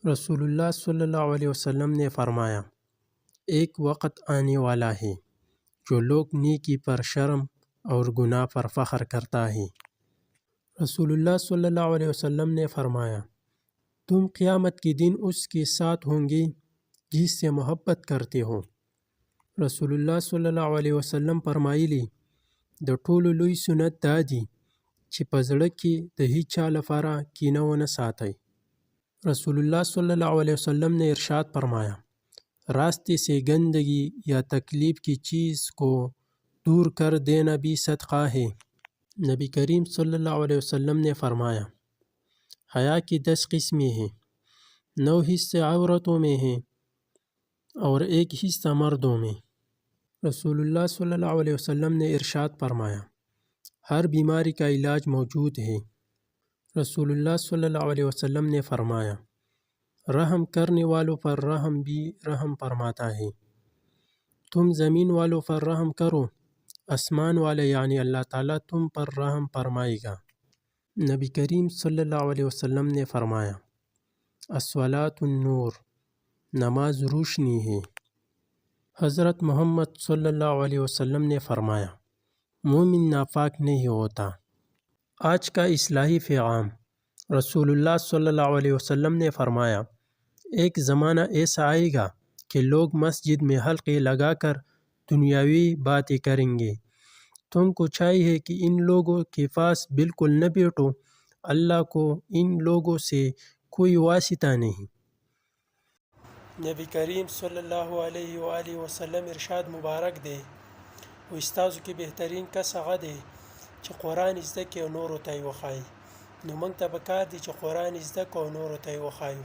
رسول اللہ صلی اللہ علیہ وسلم نے فرمایا، ایک وقت آنے والا ہے جو لوگ نیکی پر شرم اور گناہ پر فخر کرتا ہے۔ رسول اللہ صلی اللہ علیہ وسلم نے فرمایا، تم قیامت کے دن اس کے ساتھ ہوں گے جس سے محبت کرتے ہو۔ رسول اللہ صلی اللہ علیہ وسلم فرمایلی، د ټولو لوی سنت دا دی چې په زړه کې د هیچ چا لپاره کینه ونه ساتئ۔ رسول اللہ صلی اللہ علیہ وسلم نے ارشاد فرمایا، راستے سے گندگی یا تکلیف کی چیز کو دور کر دینا بھی صدقہ ہے۔ نبی کریم صلی اللہ علیہ وسلم نے فرمایا، حیا کی 10 قسمیں ہیں، 9 حصے عورتوں میں ہیں اور 1 حصہ مردوں میں۔ رسول اللہ صلی اللہ علیہ وسلم نے ارشاد فرمایا، ہر بیماری کا علاج موجود ہے۔ رسول اللہ صلی اللہ علیہ وسلم نے فرمایا، رحم کرنے والوں پر رحم بھی رحم فرماتا ہے۔ تم زمین والوں پر رحم کرو، آسمان والے یعنی اللہ تعالیٰ تم پر رحم فرمائے گا۔ نبی کریم صلی اللہ علیہ وسلم نے فرمایا، الصلاۃ النور، نماز روشنی ہے۔ حضرت محمد صلی اللہ علیہ وسلم نے فرمایا، مومن ناپاک نہیں ہوتا۔ آج کا اصلاحی پیغام۔ رسول اللہ صلی اللہ علیہ وسلم نے فرمایا، ایک زمانہ ایسا آئے گا کہ لوگ مسجد میں حلقے لگا کر دنیاوی باتیں کریں گے۔ تم کو چاہیے کہ ان لوگوں کے پاس بالکل نہ بیٹھو، اللہ کو ان لوگوں سے کوئی واسطہ نہیں۔ نبی کریم صلی اللہ علیہ وآلہ وسلم ارشاد مبارک دے، و استازو کې بهترین کس هغه دی چې قرآن زده کړي او نورو ته یې وښایي. نو موږ ته پکار دي چې قرآن زده کړو او نورو ته یې وښایو.